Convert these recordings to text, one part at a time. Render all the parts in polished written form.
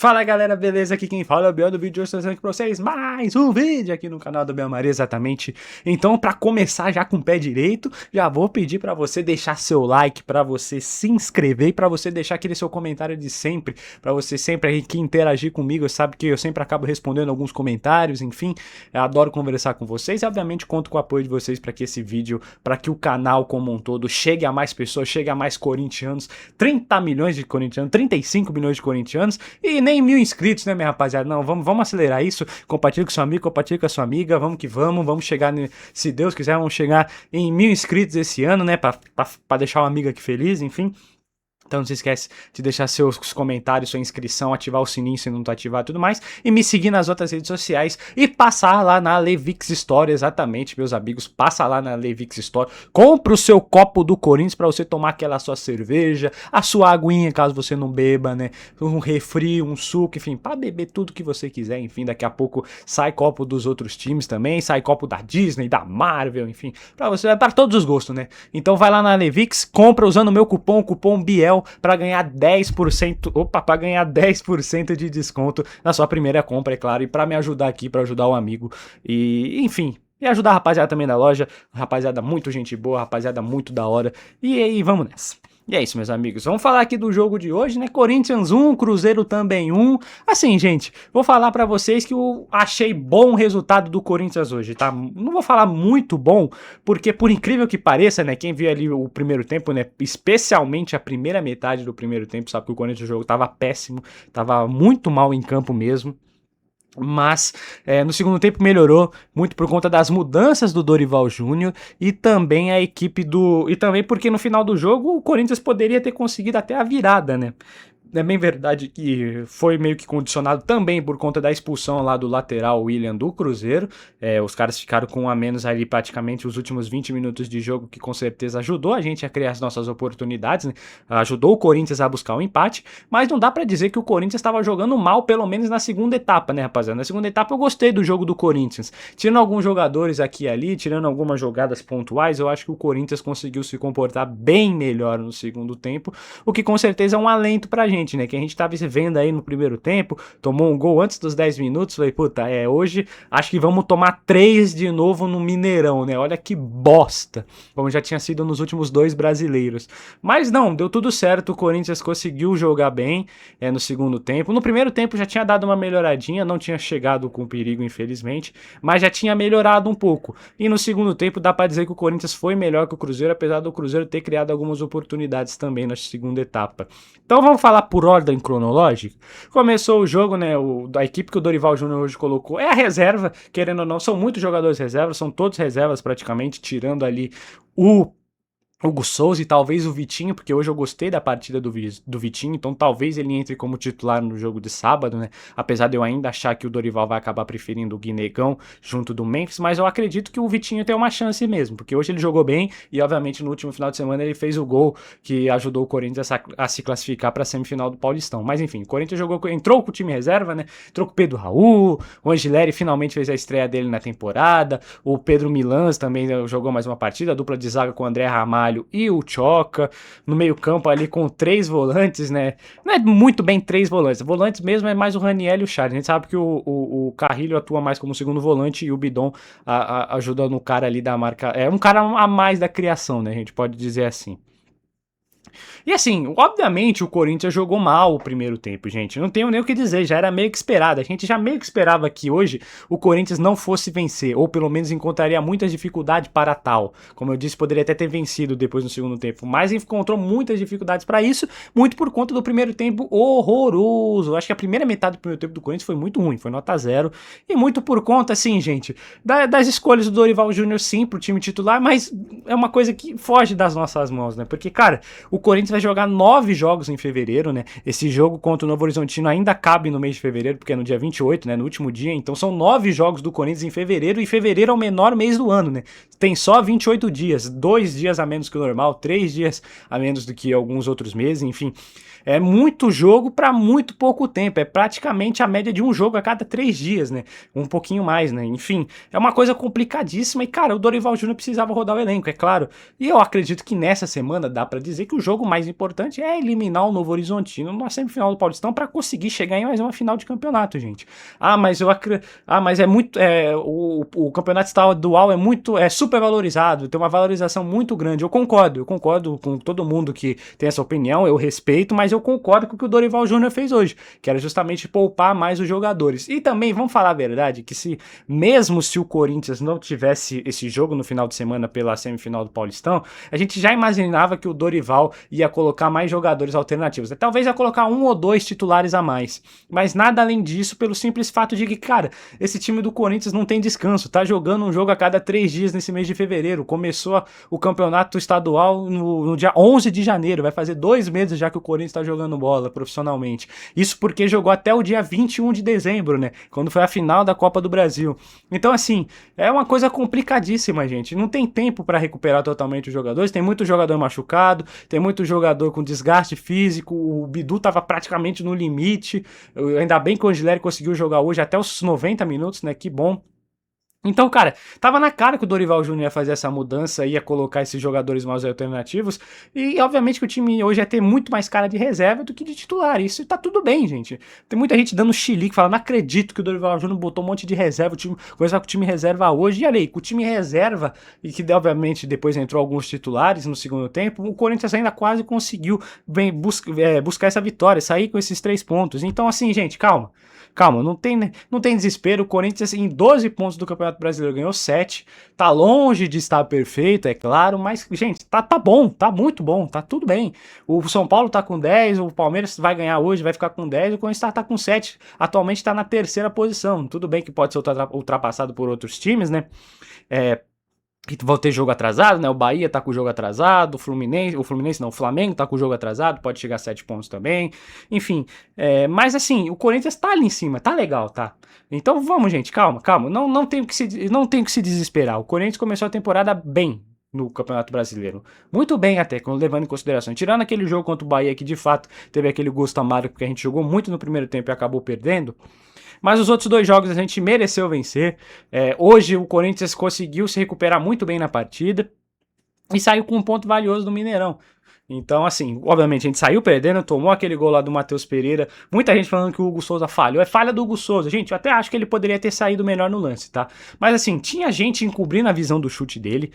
Fala galera, beleza? Aqui quem fala é o Biel do vídeo. Hoje eu estou trazendo aqui pra vocês mais um vídeo aqui no canal do Biel Maria, exatamente. Então, pra começar já com o pé direito, já vou pedir pra você deixar seu like, pra você se inscrever e pra você deixar aquele seu comentário de sempre, pra você sempre aqui interagir comigo. Sabe que eu sempre acabo respondendo alguns comentários, enfim, eu adoro conversar com vocês e obviamente conto com o apoio de vocês pra que esse vídeo, pra que o canal como um todo chegue a mais pessoas, chegue a mais corintianos, 30 milhões de corintianos, 35 milhões de corintianos e nem 1000 inscritos, né, minha rapaziada? Não, vamos acelerar isso. Compartilha com seu amigo, compartilha com a sua amiga. Vamos que vamos chegar, se Deus quiser, vamos chegar em 1000 inscritos esse ano, né? Pra deixar o amigo aqui feliz, enfim. Então não se esquece de deixar seus comentários, sua inscrição, ativar o sininho se não tá ativado e tudo mais. E me seguir nas outras redes sociais e passar lá na Levix Store, exatamente, meus amigos. Passa lá na Levix Store. Compra o seu copo do Corinthians pra você tomar aquela sua cerveja, a sua aguinha, caso você não beba, né? Um refri, um suco, enfim, pra beber tudo que você quiser. Enfim, daqui a pouco sai copo dos outros times também, sai copo da Disney, da Marvel, enfim. Pra você, para todos os gostos, né? Então vai lá na Levix, compra usando o meu cupom, o cupom Biel, para ganhar 10%, para ganhar 10% de desconto na sua primeira compra, é claro, e para me ajudar aqui, para ajudar o amigo e, enfim, e ajudar a rapaziada também da loja, rapaziada muito gente boa, rapaziada muito da hora. E aí, vamos nessa. E é isso, meus amigos. Vamos falar aqui do jogo de hoje, né? Corinthians 1, Cruzeiro também 1. Assim, gente, vou falar pra vocês que eu achei bom o resultado do Corinthians hoje, tá? Não vou falar muito bom, porque por incrível que pareça, né? Quem viu ali o primeiro tempo, né? Especialmente a primeira metade do primeiro tempo, sabe que o Corinthians o jogo tava péssimo, tava muito mal em campo mesmo. Mas no segundo tempo melhorou muito por conta das mudanças do Dorival Júnior e também a equipe do. E também porque no final do jogo o Corinthians poderia ter conseguido até a virada, né? É bem verdade que foi meio que condicionado também por conta da expulsão lá do lateral William do Cruzeiro. Os caras ficaram com um a menos ali praticamente os últimos 20 minutos de jogo, que com certeza ajudou a gente a criar as nossas oportunidades, né? Ajudou o Corinthians a buscar o empate, mas não dá pra dizer que o Corinthians estava jogando mal, pelo menos na segunda etapa, né, rapaziada? Na segunda etapa eu gostei do jogo do Corinthians. Tirando alguns jogadores aqui e ali, tirando algumas jogadas pontuais, eu acho que o Corinthians conseguiu se comportar bem melhor no segundo tempo, o que com certeza é um alento pra gente, né? Que a gente tava vendo aí no primeiro tempo, tomou um gol antes dos 10 minutos, falei, puta, hoje acho que vamos tomar 3 de novo no Mineirão, né? Olha que bosta, como já tinha sido nos últimos 2 brasileiros. Mas não, deu tudo certo, o Corinthians conseguiu jogar bem no segundo tempo. No primeiro tempo já tinha dado uma melhoradinha, não tinha chegado com perigo, infelizmente, mas já tinha melhorado um pouco. E no segundo tempo dá pra dizer que o Corinthians foi melhor que o Cruzeiro, apesar do Cruzeiro ter criado algumas oportunidades também na segunda etapa. Então vamos falar por ordem cronológica. Começou o jogo, né? A equipe que o Dorival Júnior hoje colocou é a reserva, querendo ou não, são muitos jogadores reservas, são todos reservas praticamente, tirando ali o Hugo Souza e talvez o Vitinho, porque hoje eu gostei da partida do Vitinho, então talvez ele entre como titular no jogo de sábado, né? Apesar de eu ainda achar que o Dorival vai acabar preferindo o Guinegão junto do Memphis, mas eu acredito que o Vitinho tem uma chance mesmo, porque hoje ele jogou bem e obviamente no último final de semana ele fez o gol que ajudou o Corinthians a se classificar para a semifinal do Paulistão. Mas enfim, o Corinthians entrou com o time reserva, né? Entrou com o Pedro Raul, o Angileri finalmente fez a estreia dele na temporada, o Pedro Milans também jogou mais uma partida, a dupla de zaga com o André Ramalho e o Choca, no meio campo ali com 3 volantes, né? Não é muito bem 3 volantes, volantes mesmo é mais o Raniel e o Charles. A gente sabe que o Carrilho atua mais como segundo volante e o Bidon ajudando o cara ali da marca, é um cara a mais da criação, né? A gente pode dizer assim. E assim, obviamente o Corinthians jogou mal o primeiro tempo, gente. Não tenho nem o que dizer, já era meio que esperado. A gente já meio que esperava que hoje o Corinthians não fosse vencer, ou pelo menos encontraria muitas dificuldades para tal. Como eu disse, poderia até ter vencido depois no segundo tempo, mas encontrou muitas dificuldades para isso, muito por conta do primeiro tempo horroroso. Acho que a primeira metade do primeiro tempo do Corinthians foi muito ruim, foi nota 0. E muito por conta, assim, gente, das escolhas do Dorival Júnior, sim, pro time titular, mas é uma coisa que foge das nossas mãos, né? Porque, cara, o Corinthians vai jogar 9 jogos em fevereiro, né? Esse jogo contra o Novo Horizontino ainda cabe no mês de fevereiro, porque é no dia 28, né? No último dia. Então são 9 jogos do Corinthians em fevereiro, e fevereiro é o menor mês do ano, né? Tem só 28 dias, 2 dias a menos que o normal, 3 dias a menos do que alguns outros meses, enfim. É muito jogo para muito pouco tempo, é praticamente a média de um jogo a cada 3 dias, né? Um pouquinho mais, né? Enfim, é uma coisa complicadíssima e, cara, o Dorival Júnior precisava rodar o elenco, é claro. E eu acredito que nessa semana dá para dizer que o jogo mais importante é eliminar o Novo Horizontino na semifinal do Paulistão para conseguir chegar em mais uma final de campeonato, gente. Mas é muito, o campeonato estadual é super valorizado, tem uma valorização muito grande. Eu concordo com todo mundo que tem essa opinião, eu respeito, mas eu concordo com o que o Dorival Júnior fez hoje, que era justamente poupar mais os jogadores. E também, vamos falar a verdade, que mesmo se o Corinthians não tivesse esse jogo no final de semana pela semifinal do Paulistão, a gente já imaginava que o Dorival ia colocar mais jogadores alternativos. Talvez ia colocar 1 ou 2 titulares a mais, mas nada além disso, pelo simples fato de que, cara, esse time do Corinthians não tem descanso, tá jogando um jogo a cada 3 dias nesse mês de fevereiro, começou o campeonato estadual no dia 11 de janeiro, vai fazer 2 meses já que o Corinthians tá jogando bola profissionalmente. Isso porque jogou até o dia 21 de dezembro, né, quando foi a final da Copa do Brasil. Então, assim, é uma coisa complicadíssima, gente, não tem tempo para recuperar totalmente os jogadores, tem muito jogador machucado, tem muito jogador com desgaste físico, o Bidu tava praticamente no limite, ainda bem que o Angileri conseguiu jogar hoje até os 90 minutos, né, que bom. Então, cara, tava na cara que o Dorival Júnior ia fazer essa mudança, ia colocar esses jogadores mais alternativos, e obviamente que o time hoje ia ter muito mais cara de reserva do que de titular, isso tá tudo bem, gente. Tem muita gente dando chilique, falando, não acredito que o Dorival Júnior botou um monte de reserva, coisa com o time reserva hoje, e olha aí, com o time reserva, e que obviamente depois entrou alguns titulares no segundo tempo, o Corinthians ainda quase conseguiu buscar essa vitória, sair com esses 3 pontos. Então, assim, gente, calma, não tem desespero, o Corinthians em 12 pontos do Campeonato Brasileiro ganhou 7, tá longe de estar perfeito, é claro, mas, gente, tá bom, tá muito bom, tá tudo bem. O São Paulo tá com 10, o Palmeiras vai ganhar hoje, vai ficar com 10, o Corinthians tá com 7, atualmente tá na 3ª posição, tudo bem que pode ser ultrapassado por outros times, né, que vão ter jogo atrasado, né? O Bahia tá com o jogo atrasado, o Flamengo tá com o jogo atrasado, pode chegar a 7 pontos também. Enfim, mas assim, o Corinthians tá ali em cima, tá legal, tá? Então vamos, gente, calma. Não tem que se desesperar. O Corinthians começou a temporada bem no Campeonato Brasileiro. Muito bem até, levando em consideração. Tirando aquele jogo contra o Bahia, que de fato teve aquele gosto amargo, porque a gente jogou muito no primeiro tempo e acabou perdendo. Mas os outros 2 jogos a gente mereceu vencer. Hoje o Corinthians conseguiu se recuperar muito bem na partida e saiu com um ponto valioso do Mineirão. Então, assim, obviamente a gente saiu perdendo, tomou aquele gol lá do Matheus Pereira. Muita gente falando que o Hugo Souza falhou. É falha do Hugo Souza. Gente, eu até acho que ele poderia ter saído melhor no lance, tá? Mas, assim, tinha gente encobrindo a visão do chute dele.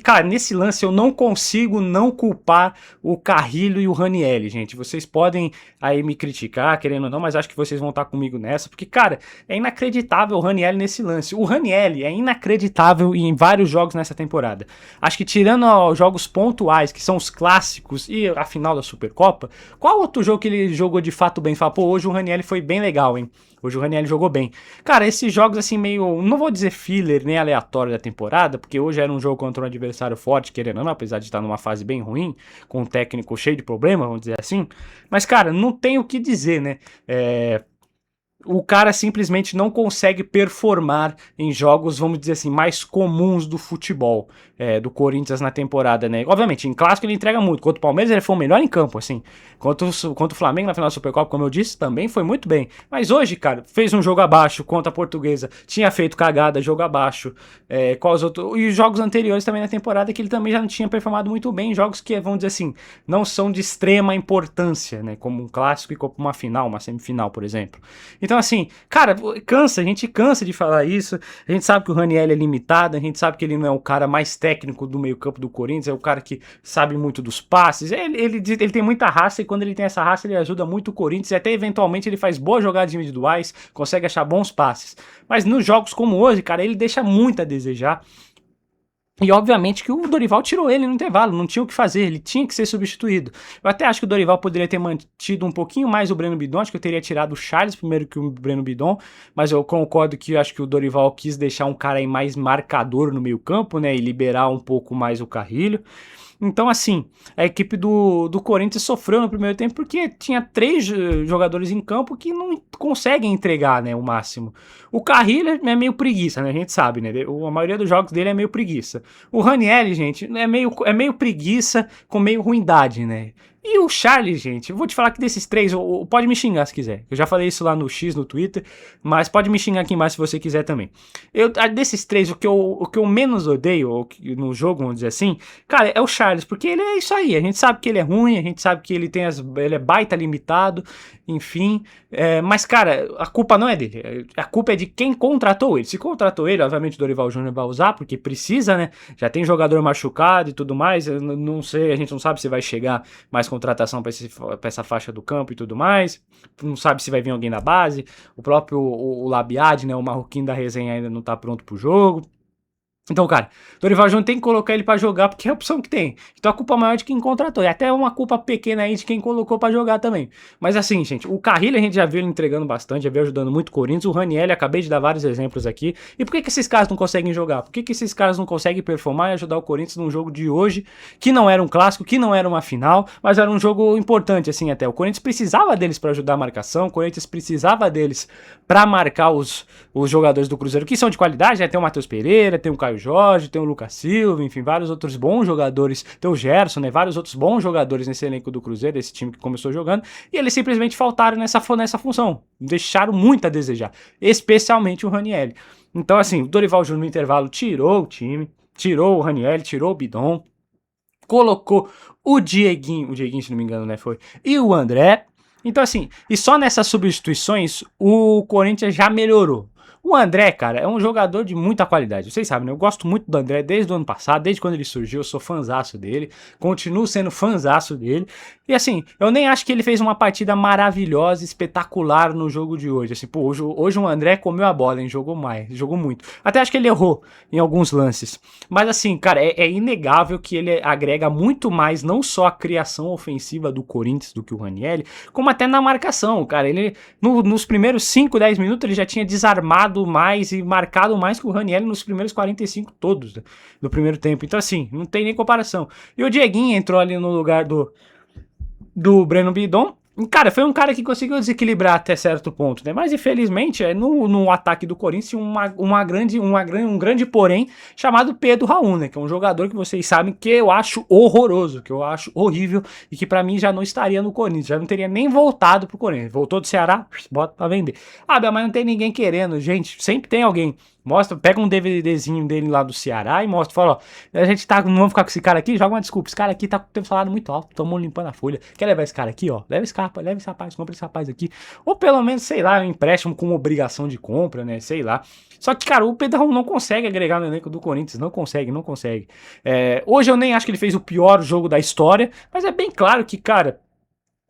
Cara, nesse lance eu não consigo não culpar o Carrilho e o Ranielli, gente. Vocês podem aí me criticar, querendo ou não, mas acho que vocês vão estar comigo nessa. Porque, cara, é inacreditável o Ranielli nesse lance. O Ranielli é inacreditável em vários jogos nessa temporada. Acho que tirando os jogos pontuais, que são os clássicos e a final da Supercopa, qual outro jogo que ele jogou de fato bem? Fala, pô, hoje o Ranielli foi bem legal, hein? Hoje o Ranielli jogou bem. Cara, esses jogos assim meio, não vou dizer filler nem aleatório da temporada, porque hoje era um jogo contra um adversário forte, querendo ou não, apesar de estar numa fase bem ruim, com um técnico cheio de problemas, vamos dizer assim. Mas, cara, não tem o que dizer, né? O cara simplesmente não consegue performar em jogos, vamos dizer assim, mais comuns do futebol, do Corinthians na temporada, né? Obviamente, em clássico ele entrega muito. Contra o Palmeiras ele foi o melhor em campo, assim. Contra o Flamengo na final da Supercopa, como eu disse, também foi muito bem. Mas hoje, cara, fez um jogo abaixo contra a Portuguesa, tinha feito cagada, jogo abaixo. Quais outros? E os jogos anteriores também na temporada que ele também já não tinha performado muito bem, jogos que, vamos dizer assim, não são de extrema importância, né? Como um clássico e como uma final, uma semifinal, por exemplo. Então, assim, cara, a gente cansa de falar isso, a gente sabe que o Ranielli é limitado, a gente sabe que ele não é o cara mais técnico do meio campo do Corinthians, é o cara que sabe muito dos passes, ele tem muita raça e quando ele tem essa raça ele ajuda muito o Corinthians e até eventualmente ele faz boas jogadas individuais, consegue achar bons passes, mas nos jogos como hoje, cara, ele deixa muito a desejar. E obviamente que o Dorival tirou ele no intervalo, não tinha o que fazer, ele tinha que ser substituído. Eu até acho que o Dorival poderia ter mantido um pouquinho mais o Breno Bidon, acho que eu teria tirado o Charles primeiro que o Breno Bidon, mas eu concordo que eu acho que o Dorival quis deixar um cara aí mais marcador no meio campo, né, e liberar um pouco mais o Carrilho. Então, assim, a equipe do Corinthians sofreu no primeiro tempo porque tinha 3 jogadores em campo que não conseguem entregar, né, o máximo. O Carrilho é meio preguiça, né, a gente sabe, né, a maioria dos jogos dele é meio preguiça. O Ranielli, gente, é meio preguiça com meio ruindade, né. E o Charles, gente, eu vou te falar que desses três, pode me xingar se quiser. Eu já falei isso lá no X, no Twitter, mas pode me xingar aqui embaixo se você quiser também. Desses três, o que eu menos odeio no jogo, vamos dizer assim, cara, é o Charles, porque ele é isso aí. A gente sabe que ele é ruim, a gente sabe que ele ele é baita limitado, enfim. Mas, cara, a culpa não é dele. A culpa é de quem contratou ele. Se contratou ele, obviamente o Dorival Júnior vai usar, porque precisa, né? Já tem jogador machucado e tudo mais. Eu não sei, a gente não sabe se vai chegar mais contratação para essa faixa do campo e tudo mais. Não sabe se vai vir alguém da base. O próprio o Labiad, né? O marroquino da resenha ainda não tá pronto pro jogo. Então, cara, Dorival Júnior tem que colocar ele pra jogar porque é a opção que tem. Então a culpa maior é de quem contratou. E até uma culpa pequena aí de quem colocou pra jogar também. Mas assim, gente, o Carrilho a gente já viu ele entregando bastante, já viu ajudando muito o Corinthians. O Ranieri, acabei de dar vários exemplos aqui. E por que esses caras não conseguem jogar? Por que esses caras não conseguem performar e ajudar o Corinthians num jogo de hoje, que não era um clássico, que não era uma final, mas era um jogo importante, assim, até. O Corinthians precisava deles pra ajudar a marcação, o Corinthians precisava deles pra marcar os jogadores do Cruzeiro, que são de qualidade, né? Tem o Matheus Pereira, tem o Caio Jorge, tem o Lucas Silva, enfim, vários outros bons jogadores, tem o Gerson, né, vários outros bons jogadores nesse elenco do Cruzeiro, esse time que começou jogando, e eles simplesmente faltaram nessa função, deixaram muito a desejar, especialmente o Ranieri. Então, assim, o Dorival Júnior no intervalo tirou o time, tirou o Ranieri, tirou o Bidon, colocou o Dieguinho, se não me engano, né, e o André. Então, assim, e só nessas substituições o Corinthians já melhorou. O André, cara, é um jogador de muita qualidade. Vocês sabem, né? Eu gosto muito do André desde o ano passado, desde quando ele surgiu, eu sou fãzaço dele, continuo sendo fãzaço dele. E assim, eu nem acho que ele fez uma partida maravilhosa, espetacular no jogo de hoje. Assim, pô, hoje o André comeu a bola, hein? Jogou muito. Até acho que ele errou em alguns lances. Mas assim, cara, é inegável que ele agrega muito mais, não só a criação ofensiva do Corinthians, do que o Ranieri, como até na marcação, cara. Ele, nos primeiros 5, 10 minutos, ele já tinha desarmado mais e marcado mais que o Ranieri nos primeiros 45 todos, né, do primeiro tempo. Então, assim, não tem nem comparação. E o Dieguinho entrou ali no lugar do Breno Bidon. Cara, foi um cara que conseguiu desequilibrar até certo ponto, né? Mas infelizmente, no ataque do Corinthians, um grande porém, chamado Pedro Raul, né? Que é um jogador que vocês sabem que eu acho horroroso, que eu acho horrível e que pra mim já não estaria no Corinthians, já não teria nem voltado pro Corinthians. Voltou do Ceará, bota pra vender. Ah, mas não tem ninguém querendo, gente. Sempre tem alguém. Mostra, pega um DVDzinho dele lá do Ceará e mostra, fala, ó, a gente tá, não vamos ficar com esse cara aqui, joga uma desculpa, esse cara aqui tá com o salário muito alto, tomou limpando a folha, quer levar esse cara aqui, ó, leva esse rapaz, compra esse rapaz aqui, ou pelo menos, sei lá, um empréstimo com obrigação de compra, né, sei lá. Só que, cara, o Pedro não consegue agregar no elenco do Corinthians, não consegue. Hoje eu nem acho que ele fez o pior jogo da história, mas é bem claro que, cara,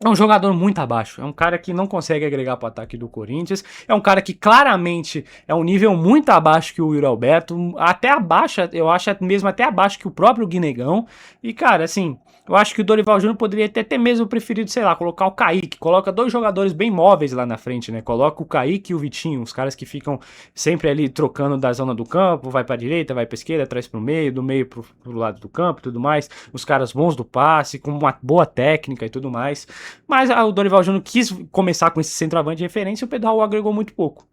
é um jogador muito abaixo, é um cara que não consegue agregar para o ataque do Corinthians, é um cara que claramente é um nível muito abaixo que o Yuri Alberto, até abaixo, eu acho mesmo até abaixo que o próprio Guinegão, e cara, assim, eu acho que o Dorival Júnior poderia até mesmo preferido, sei lá, colocar o Kaique, coloca dois jogadores bem móveis lá na frente, né, coloca o Kaique e o Vitinho, os caras que ficam sempre ali trocando da zona do campo, vai pra direita, vai pra esquerda, traz pro meio, do meio pro lado do campo e tudo mais, os caras bons do passe, com uma boa técnica e tudo mais. Mas o Dorival Júnior quis começar com esse centroavante de referência e o Pedro Raul agregou muito pouco.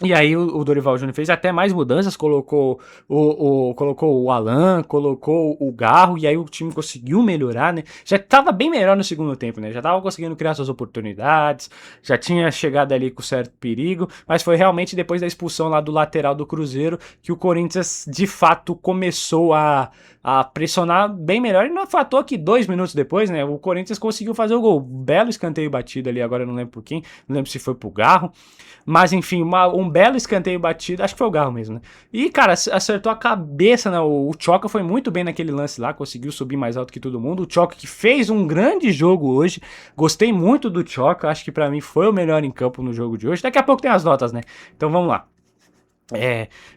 E aí o Dorival Júnior fez até mais mudanças, colocou o Alan, colocou o Garro, e aí o time conseguiu melhorar, né? Já estava bem melhor no segundo tempo, né? Já estava conseguindo criar suas oportunidades, já tinha chegado ali com certo perigo, mas foi realmente depois da expulsão lá do lateral do Cruzeiro que o Corinthians, de fato, começou a pressionar bem melhor, e não foi à toa que 2 minutos depois, né, o Corinthians conseguiu fazer o gol. Belo escanteio batido ali, agora eu não lembro por quem, não lembro se foi pro Garro, mas enfim, um belo escanteio batido, acho que foi o Garro mesmo, né? E, cara, acertou a cabeça, né? O Tchoka foi muito bem naquele lance lá, conseguiu subir mais alto que todo mundo. O Tchoka que fez um grande jogo hoje, gostei muito do Tchoka, acho que pra mim foi o melhor em campo no jogo de hoje. Daqui a pouco tem as notas, né? Então vamos lá.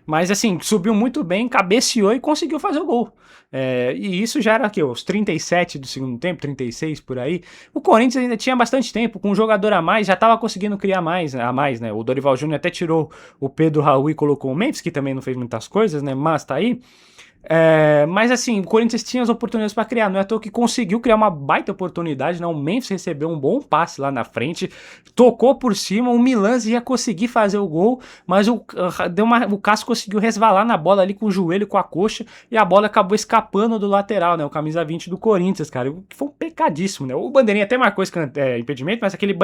Mas assim, subiu muito bem, cabeceou e conseguiu fazer o gol. E isso já era aqui, os 37 do segundo tempo, 36 por aí. O Corinthians ainda tinha bastante tempo, com um jogador a mais, já estava conseguindo criar mais, né? O Dorival Júnior até tirou o Pedro Raul e colocou o Memphis, que também não fez muitas coisas, né? Mas tá aí. Mas assim, o Corinthians tinha as oportunidades para criar, não é à toa que conseguiu criar uma baita oportunidade, né? O Memphis recebeu um bom passe lá na frente, tocou por cima, o Milan ia conseguir fazer o gol, mas o Cássio conseguiu resvalar na bola ali com o joelho, com a coxa, e a bola acabou escapando do lateral, né? O camisa 20 do Corinthians, cara, que foi um pecadíssimo, né? O Bandeirinha até marcou esse impedimento, mas aquele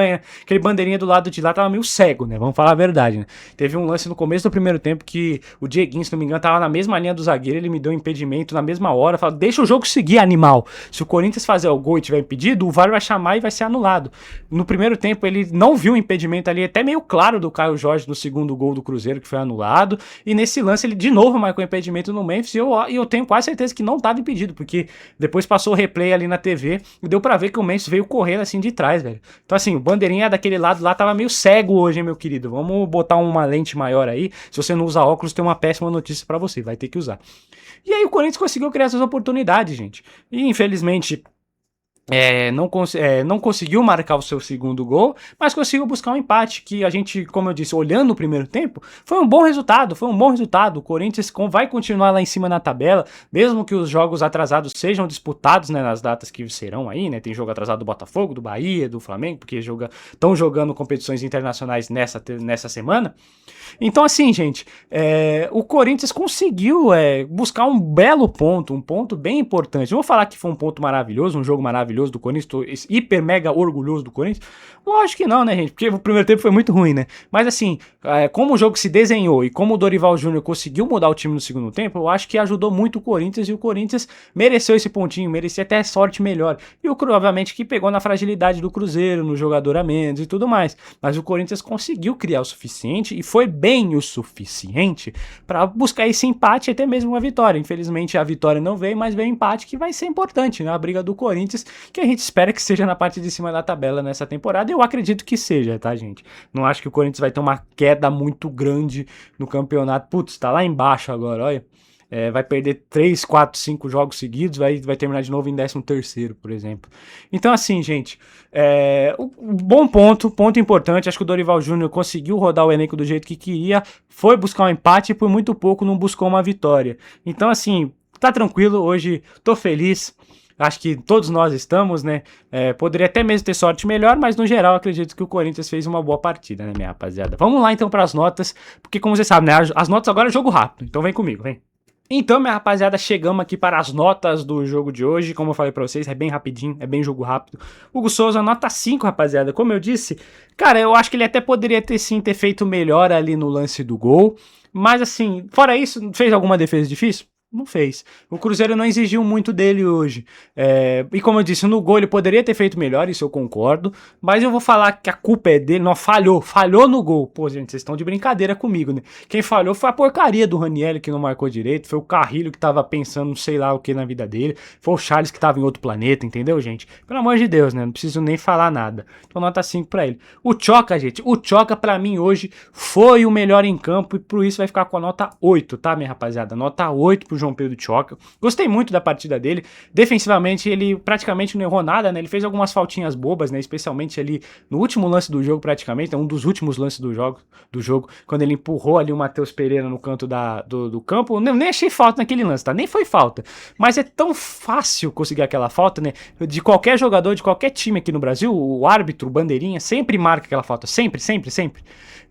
Bandeirinha do lado de lá tava meio cego, né? Vamos falar a verdade, né? Teve um lance no começo do primeiro tempo que o Dieguinho, se não me engano, tava na mesma linha do zagueiro, ele me deu um impedimento na mesma hora, falou, deixa o jogo seguir, animal. Se o Corinthians fazer o gol e tiver impedido, o VAR vai chamar e vai ser anulado. No primeiro tempo, ele não viu o impedimento ali, até meio claro do Caio Jorge no segundo gol do Cruzeiro, que foi anulado, e nesse lance ele de novo marcou impedimento no Memphis, e eu tenho quase certeza que não estava impedido, porque depois passou o replay ali na TV, e deu pra ver que o Memphis veio correndo assim de trás, velho. Então assim, o Bandeirinha daquele lado lá tava meio cego hoje, hein, meu querido. Vamos botar uma lente maior aí. Se você não usa óculos, tem uma péssima notícia pra você, vai ter que usar. E aí o Corinthians conseguiu criar essas oportunidades, gente. E infelizmente não conseguiu marcar o seu segundo gol, mas conseguiu buscar um empate, que a gente, como eu disse, olhando o primeiro tempo, foi um bom resultado, O Corinthians vai continuar lá em cima na tabela, mesmo que os jogos atrasados sejam disputados, né, nas datas que serão aí, né, tem jogo atrasado do Botafogo, do Bahia, do Flamengo, porque estão jogando competições internacionais nessa semana. Então, assim, gente, o Corinthians conseguiu buscar um belo ponto, um ponto bem importante. Não vou falar que foi um ponto maravilhoso, um jogo maravilhoso do Corinthians, tô hiper mega orgulhoso do Corinthians. Lógico que não, né, gente? Porque o primeiro tempo foi muito ruim, né? Mas, assim, como o jogo se desenhou e como o Dorival Júnior conseguiu mudar o time no segundo tempo, eu acho que ajudou muito o Corinthians e o Corinthians mereceu esse pontinho, merecia até sorte melhor. E o obviamente, que pegou na fragilidade do Cruzeiro, no jogador a menos e tudo mais. Mas o Corinthians conseguiu criar o suficiente e foi bem o suficiente para buscar esse empate e até mesmo uma vitória. Infelizmente a vitória não veio, mas veio o empate, que vai ser importante, né? A briga do Corinthians, que a gente espera que seja na parte de cima da tabela nessa temporada. Eu acredito que seja, tá, gente? Não acho que o Corinthians vai ter uma queda muito grande no campeonato. Putz, tá lá embaixo agora, olha. Vai perder 3, 4, 5 jogos seguidos, vai terminar de novo em 13º, por exemplo. Então, assim, gente, bom ponto importante, acho que o Dorival Júnior conseguiu rodar o elenco do jeito que queria, foi buscar um empate e por muito pouco não buscou uma vitória. Então, assim, tá tranquilo, hoje tô feliz. Acho que todos nós estamos, né? Poderia até mesmo ter sorte melhor, mas no geral acredito que o Corinthians fez uma boa partida, né, minha rapaziada? Vamos lá então para as notas, porque como você sabe, né? As notas agora é jogo rápido, então vem comigo, vem. Então, minha rapaziada, chegamos aqui para as notas do jogo de hoje. Como eu falei pra vocês, é bem rapidinho, é bem jogo rápido. Hugo Souza, nota 5, rapaziada. Como eu disse, cara, eu acho que ele até poderia ter feito melhor ali no lance do gol. Mas assim, fora isso, fez alguma defesa difícil? Não fez. O Cruzeiro não exigiu muito dele hoje. E como eu disse, no gol ele poderia ter feito melhor, isso eu concordo. Mas eu vou falar que a culpa é dele. Não, falhou no gol. Pô, gente, vocês estão de brincadeira comigo, né? Quem falhou foi a porcaria do Ranieri, que não marcou direito. Foi o Carrilho que tava pensando sei lá o que na vida dele. Foi o Charles que tava em outro planeta, entendeu, gente? Pelo amor de Deus, né? Não preciso nem falar nada. Então nota 5 pra ele. O Tchoca, gente, pra mim hoje foi o melhor em campo e por isso vai ficar com a nota 8, tá, minha rapaziada? Nota 8 pro João Pedro Tchoca. Gostei muito da partida dele. Defensivamente, ele praticamente não errou nada, né? Ele fez algumas faltinhas bobas, né? Especialmente ali no último lance do jogo, praticamente, um dos últimos lances do jogo, quando ele empurrou ali o Matheus Pereira no canto do campo. Nem achei falta naquele lance, tá? Nem foi falta. Mas é tão fácil conseguir aquela falta, né? De qualquer jogador, de qualquer time aqui no Brasil, o árbitro, o bandeirinha, sempre marca aquela falta. Sempre, sempre, sempre.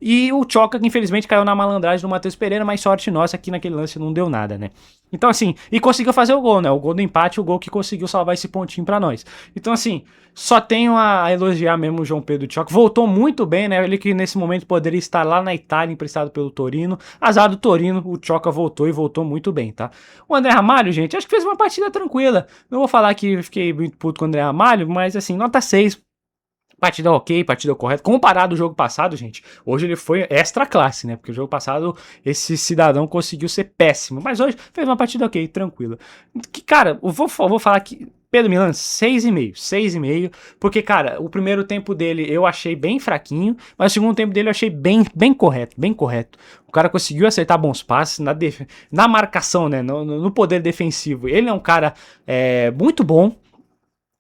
E o Tchoca, que infelizmente caiu na malandragem do Matheus Pereira, mas sorte nossa que naquele lance não deu nada, né? Então, assim, e conseguiu fazer o gol, né? O gol do empate, o gol que conseguiu salvar esse pontinho pra nós. Então, assim, só tenho a elogiar mesmo o João Pedro Tchoca. Voltou muito bem, né? Ele que nesse momento poderia estar lá na Itália, emprestado pelo Torino. Azar do Torino, o Tchoca voltou e voltou muito bem, tá? O André Ramalho, gente, acho que fez uma partida tranquila. Não vou falar que eu fiquei muito puto com o André Ramalho, mas, assim, nota 6. Partida ok, partida correta. Comparado ao jogo passado, gente, hoje ele foi extra classe, né? Porque o jogo passado esse cidadão conseguiu ser péssimo. Mas hoje fez uma partida ok, tranquila. Que, cara, eu vou falar que Pedro Milan, 6,5, porque, cara, o primeiro tempo dele eu achei bem fraquinho, mas o segundo tempo dele eu achei bem correto. O cara conseguiu acertar bons passes na marcação, né? No poder defensivo. Ele é um cara muito bom.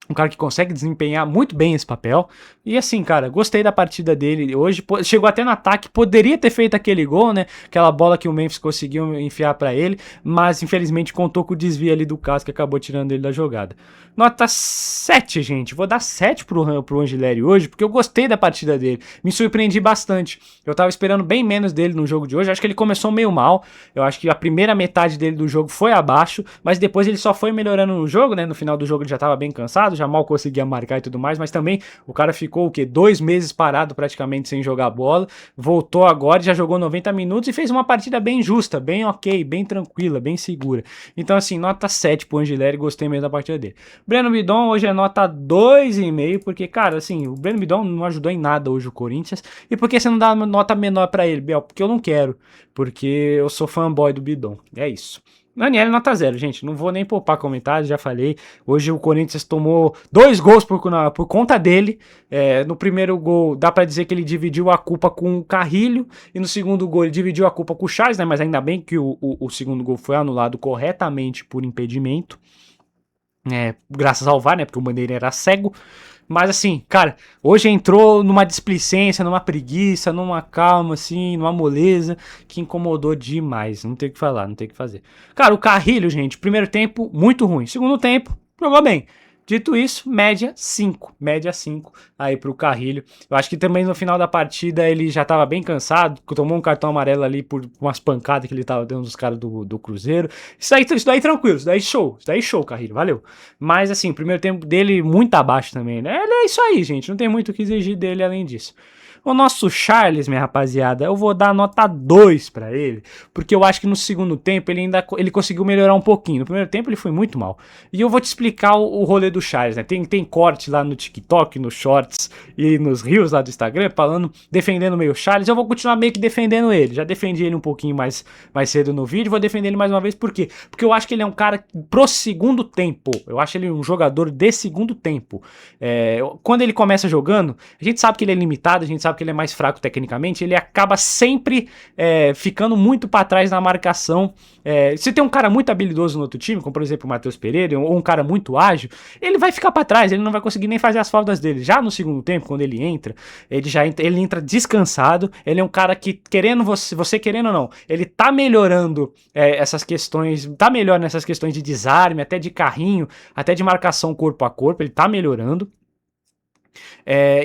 Um cara que consegue desempenhar muito bem esse papel. E assim, cara, gostei da partida dele hoje. Chegou até no ataque, poderia ter feito aquele gol, né? Aquela bola que o Memphis conseguiu enfiar pra ele, mas infelizmente contou com o desvio ali do Cássio que acabou tirando ele da jogada. Nota 7, gente. Vou dar 7 pro Angileri hoje, porque eu gostei da partida dele. Me surpreendi bastante. Eu tava esperando bem menos dele no jogo de hoje. Acho que ele começou meio mal. Eu acho que a primeira metade dele do jogo foi abaixo, mas depois ele só foi melhorando no jogo, né? No final do jogo ele já tava bem cansado, já mal conseguia marcar e tudo mais, mas também o cara ficou o quê? 2 meses parado praticamente sem jogar bola. Voltou agora, já jogou 90 minutos e fez uma partida bem justa, bem ok, bem tranquila, bem segura. Então assim, nota 7 pro Angileri, gostei mesmo da partida dele. Breno Bidon hoje é nota 2,5, porque, cara, assim, o Breno Bidon não ajudou em nada hoje o Corinthians. E por que você não dá uma nota menor pra ele, Biel? Porque eu não quero, porque eu sou fanboy do Bidon. É isso. Daniel, nota 0, gente. Não vou nem poupar comentários, já falei. Hoje o Corinthians tomou 2 gols por conta dele. No primeiro gol, dá pra dizer que ele dividiu a culpa com o Carrilho. E no segundo gol, ele dividiu a culpa com o Charles, né? Mas ainda bem que o segundo gol foi anulado corretamente por impedimento. Graças ao VAR, né? Porque o Bandeira era cego. Mas assim, cara, hoje entrou numa displicência, numa preguiça, numa calma, assim, numa moleza, que incomodou demais. Não tem o que falar, não tem o que fazer. Cara, o Carrilho, gente, primeiro tempo, muito ruim. Segundo tempo, jogou bem. Dito isso, média 5. Média 5 aí pro Carrilho. Eu acho que também no final da partida ele já tava bem cansado, tomou um cartão amarelo ali por umas pancadas que ele tava dando dos caras do Cruzeiro. Isso daí tranquilo, isso daí show, Carrilho, valeu. Mas assim, o primeiro tempo dele muito abaixo também, né? É isso aí, gente, não tem muito o que exigir dele além disso. O nosso Charles, minha rapaziada, eu vou dar nota 2 pra ele, porque eu acho que no segundo tempo ele conseguiu melhorar um pouquinho. No primeiro tempo ele foi muito mal. E eu vou te explicar o rolê do Charles, né? Tem corte lá no TikTok, nos shorts e nos reels lá do Instagram, defendendo meio Charles. Eu vou continuar meio que defendendo ele. Já defendi ele um pouquinho mais cedo no vídeo, vou defender ele mais uma vez, por quê? Porque eu acho que ele é um cara pro segundo tempo. Eu acho ele um jogador de segundo tempo. Quando ele começa jogando, a gente sabe que ele é limitado, a gente sabe que ele é mais fraco tecnicamente, ele acaba sempre ficando muito para trás na marcação. Se tem um cara muito habilidoso no outro time, como por exemplo o Matheus Pereira, ou um cara muito ágil, ele vai ficar para trás, ele não vai conseguir nem fazer as faltas dele. Já no segundo tempo, quando ele entra, ele entra descansado, ele é um cara que, querendo você querendo ou não, ele tá melhorando essas questões, tá melhor nessas questões de desarme, até de carrinho, até de marcação corpo a corpo, ele tá melhorando.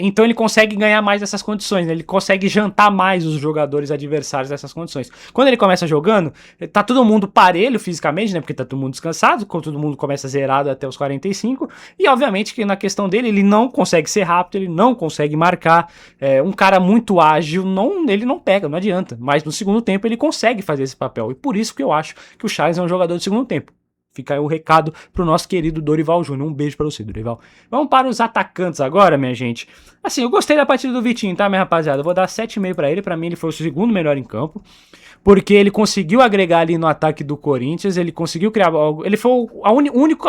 Então ele consegue ganhar mais dessas condições, né? Ele consegue jantar mais os jogadores adversários dessas condições. Quando ele começa jogando, tá todo mundo parelho fisicamente, né? Porque tá todo mundo descansado, todo mundo começa zerado até os 45, e obviamente que na questão dele, ele não consegue ser rápido, ele não consegue marcar. Um cara muito ágil, ele não pega, não adianta. Mas no segundo tempo ele consegue fazer esse papel, e por isso que eu acho que o Charles é um jogador de segundo tempo. Fica aí o recado pro nosso querido Dorival Júnior. Um beijo pra você, Dorival. Vamos para os atacantes agora, minha gente. Assim, eu gostei da partida do Vitinho, tá, minha rapaziada? Eu vou dar 7,5 pra ele. Pra mim, ele foi o segundo melhor em campo. Porque ele conseguiu agregar ali no ataque do Corinthians, ele conseguiu criar algo. Ele foi o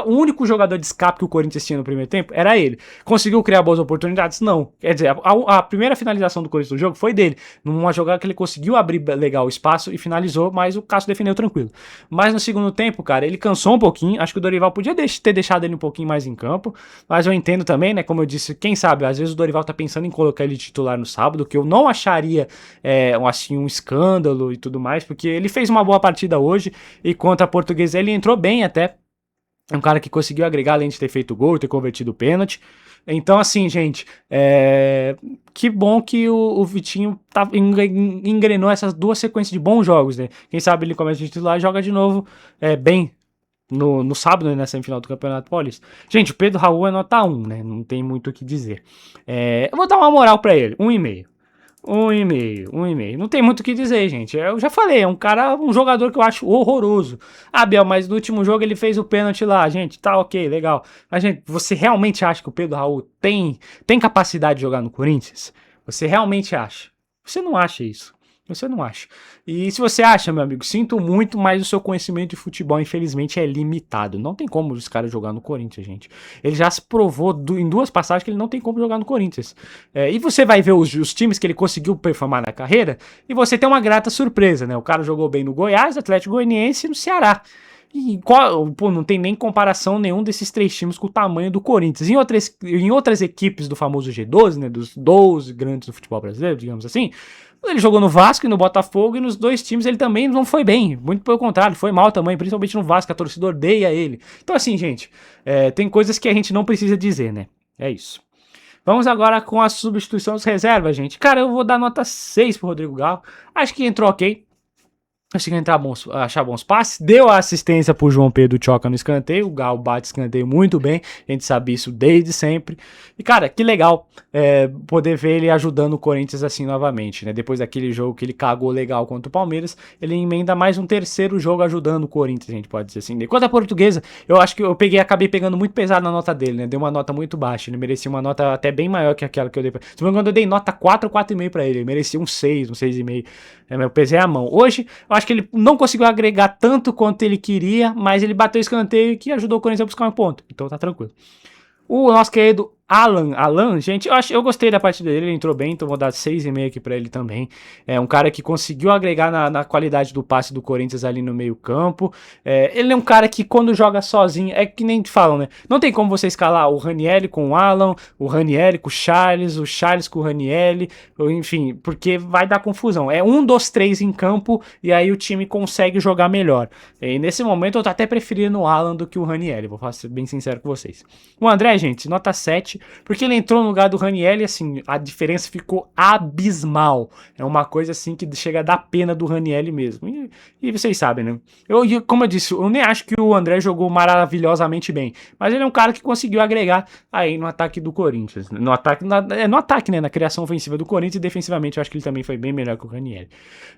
único jogador de escape que o Corinthians tinha no primeiro tempo, era ele. Conseguiu criar boas oportunidades? Não. Quer dizer, a primeira finalização do Corinthians no jogo foi dele. Numa jogada que ele conseguiu abrir legal o espaço e finalizou, mas o Cássio defendeu tranquilo. Mas no segundo tempo, cara, ele cansou um pouquinho. Acho que o Dorival podia ter deixado ele um pouquinho mais em campo. Mas eu entendo também, né? Como eu disse, quem sabe, às vezes o Dorival tá pensando em colocar ele titular no sábado, que eu não acharia assim, um escândalo e tudo mais, porque ele fez uma boa partida hoje e contra a Portuguesa ele entrou bem até. É um cara que conseguiu agregar além de ter feito gol e ter convertido o pênalti. Então, assim, gente, que bom que o Vitinho engrenou essas duas sequências de bons jogos, né? Quem sabe ele começa a titular e joga de novo bem no sábado, né, na semifinal do Campeonato Paulista. Gente, o Pedro Raul é nota 1, né? Não tem muito o que dizer. Eu vou dar uma moral pra ele, 1,5. 1,5. Não tem muito o que dizer, gente. Eu já falei, é um jogador que eu acho horroroso. Biel, mas no último jogo ele fez o pênalti lá, gente. Tá ok, legal. Mas, gente, você realmente acha que o Pedro Raul tem capacidade de jogar no Corinthians? Você realmente acha? Você não acha isso. Você não acha. E se você acha, meu amigo, sinto muito, mas o seu conhecimento de futebol, infelizmente, é limitado. Não tem como os caras jogar no Corinthians, gente. Ele já se provou em duas passagens que ele não tem como jogar no Corinthians. E você vai ver os times que ele conseguiu performar na carreira, e você tem uma grata surpresa, né? O cara jogou bem no Goiás, Atlético Goianiense e no Ceará. E pô, não tem nem comparação nenhum desses 3 times com o tamanho do Corinthians. Em outras equipes do famoso G12, né, dos 12 grandes do futebol brasileiro, digamos assim, ele jogou no Vasco e no Botafogo, e nos 2 times ele também não foi bem. Muito pelo contrário, foi mal também, principalmente no Vasco, a torcida odeia ele. Então assim, gente, tem coisas que a gente não precisa dizer, né? É isso. Vamos agora com a substituição dos reservas, gente. Cara, eu vou dar nota 6 pro Rodrigo Galo. Acho que entrou ok. Conseguiu achar bons passes, deu a assistência pro João Pedro Choca no escanteio, o Galo bate escanteio muito bem, a gente sabe isso desde sempre, e cara, que legal poder ver ele ajudando o Corinthians assim novamente, né, depois daquele jogo que ele cagou legal contra o Palmeiras, ele emenda mais um terceiro jogo ajudando o Corinthians, a gente pode dizer assim. Enquanto a Portuguesa, eu acho que acabei pegando muito pesado na nota dele, né, deu uma nota muito baixa, ele merecia uma nota até bem maior que aquela que eu dei pra ele. Se não me engano, eu dei nota 4 ou 4,5 pra ele merecia um 6, um 6,5, eu pesei a mão. Hoje, eu acho que ele não conseguiu agregar tanto quanto ele queria, mas ele bateu o escanteio que ajudou o Corinthians a buscar um ponto. Então tá tranquilo. O nosso querido Alan, gente, eu gostei da partida dele, ele entrou bem, então vou dar 6,5 aqui pra ele também. É um cara que conseguiu agregar na qualidade do passe do Corinthians ali no meio campo. Ele é um cara que quando joga sozinho, é que nem te falam, né? Não tem como você escalar o Ranieri com o Alan, o Ranieri com o Charles com o Ranieri, enfim, porque vai dar confusão. É um dos 3 em campo e aí o time consegue jogar melhor. E nesse momento eu tô até preferindo o Alan do que o Ranieri, vou ser bem sincero com vocês. O André, gente, nota 7, porque ele entrou no lugar do Ranieri, assim, a diferença ficou abismal. É uma coisa assim que chega a dar pena do Ranieri mesmo. E vocês sabem, né? Como eu disse, eu nem acho que o André jogou maravilhosamente bem, mas ele é um cara que conseguiu agregar aí no ataque do Corinthians. No ataque, né? Na criação ofensiva do Corinthians, e defensivamente eu acho que ele também foi bem melhor que o Ranieri.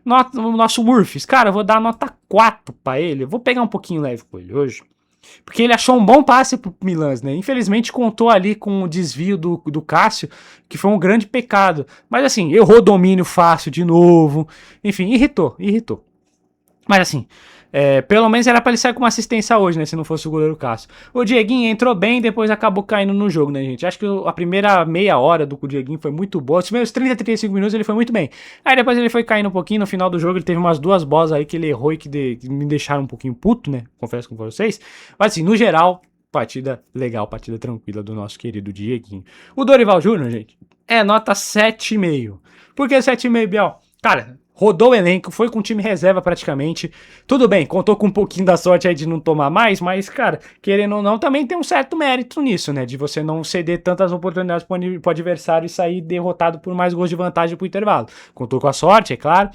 O nosso Murphys, cara, eu vou dar nota 4 pra ele. Eu vou pegar um pouquinho leve com ele hoje, porque ele achou um bom passe pro Milan, né? Infelizmente contou ali com o desvio do Cássio, que foi um grande pecado. Mas assim, errou domínio fácil de novo. Enfim, irritou. Mas assim, pelo menos era pra ele sair com uma assistência hoje, né? Se não fosse o goleiro Cássio. O Dieguinho entrou bem, depois acabou caindo no jogo, né, gente? Acho que a primeira meia hora do Dieguinho foi muito boa. Os primeiros 30, 35 minutos ele foi muito bem. Aí depois ele foi caindo um pouquinho. No final do jogo ele teve umas 2 bolas aí que ele errou e que me deixaram um pouquinho puto, né? Confesso com vocês. Mas assim, no geral, partida legal, partida tranquila do nosso querido Dieguinho. O Dorival Júnior, gente, é nota 7,5. Por que 7,5, Biel? Cara, rodou o elenco, foi com o time reserva praticamente. Tudo bem, contou com um pouquinho da sorte aí de não tomar mais, mas, cara, querendo ou não, também tem um certo mérito nisso, né? De você não ceder tantas oportunidades pro adversário e sair derrotado por mais gols de vantagem pro intervalo. Contou com a sorte, é claro.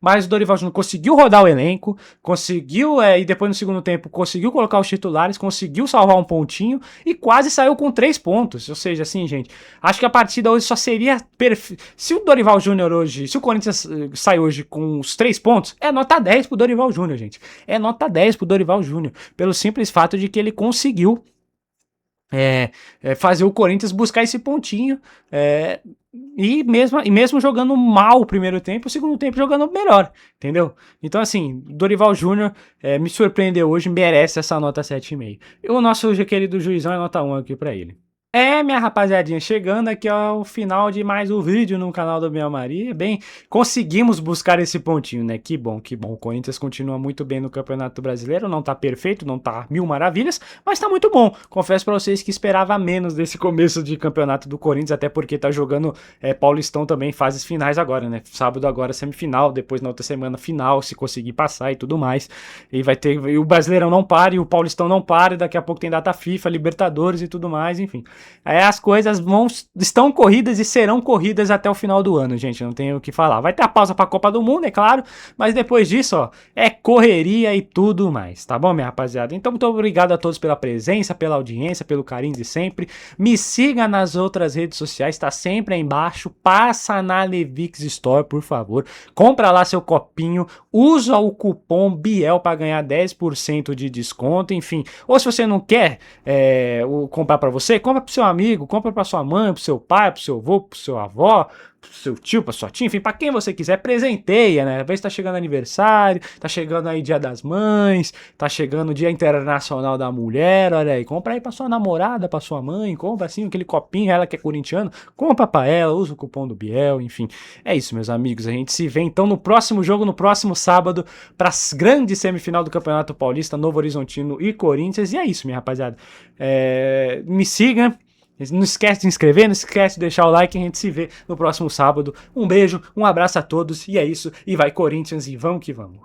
Mas o Dorival Júnior conseguiu rodar o elenco, conseguiu, e depois no segundo tempo, conseguiu colocar os titulares, conseguiu salvar um pontinho e quase saiu com 3 pontos. Ou seja, assim, gente, acho que a partida hoje só seria perfeita. Se o Dorival Júnior hoje, se o Corinthians sai hoje com os 3 pontos, é nota 10 pro Dorival Júnior, gente. É nota 10 pro Dorival Júnior, pelo simples fato de que ele conseguiu fazer o Corinthians buscar esse pontinho, e mesmo jogando mal o primeiro tempo, o segundo tempo jogando melhor, entendeu? Então assim, Dorival Júnior me surpreendeu hoje, merece essa nota 7,5. E o nosso querido Juizão é nota 1 aqui pra ele. Minha rapaziadinha, chegando aqui ao final de mais um vídeo no canal do Biel Maria. Bem, conseguimos buscar esse pontinho, né? Que bom, que bom. O Corinthians continua muito bem no Campeonato Brasileiro, não tá perfeito, não tá mil maravilhas, mas tá muito bom. Confesso pra vocês que esperava menos desse começo de campeonato do Corinthians, até porque tá jogando Paulistão também, fases finais agora, né? Sábado agora semifinal, depois na outra semana final, se conseguir passar e tudo mais. E o Brasileirão não para, e o Paulistão não para, e daqui a pouco tem data FIFA, Libertadores e tudo mais, enfim. As coisas estão corridas e serão corridas até o final do ano, gente, não tenho o que falar. Vai ter a pausa pra Copa do Mundo, é claro, mas depois disso, ó, é correria e tudo mais, tá bom, minha rapaziada? Então, muito obrigado a todos pela presença, pela audiência, pelo carinho de sempre. Me siga nas outras redes sociais, tá sempre aí embaixo, passa na Levix Store, por favor, compra lá seu copinho, usa o cupom BIEL pra ganhar 10% de desconto, enfim. Ou se você não quer comprar pra você, compra pro seu amigo, compra pra sua mãe, pro seu pai, pro seu avô, pro seu avó, seu tio, pra sua tia, enfim, pra quem você quiser, presenteia, né? Às vezes tá chegando aniversário, tá chegando aí Dia das Mães, tá chegando o Dia Internacional da Mulher, olha aí, compra aí pra sua namorada, pra sua mãe, compra assim aquele copinho, ela que é corintiana, compra pra ela, usa o cupom do Biel, enfim. É isso, meus amigos, a gente se vê então no próximo jogo, no próximo sábado, pra grande semifinal do Campeonato Paulista, Novo Horizontino e Corinthians, e é isso, minha rapaziada. Me siga. Não esquece de se inscrever, não esquece de deixar o like, a gente se vê no próximo sábado. Um beijo, um abraço a todos, e é isso, e vai Corinthians, e vamos que vamos.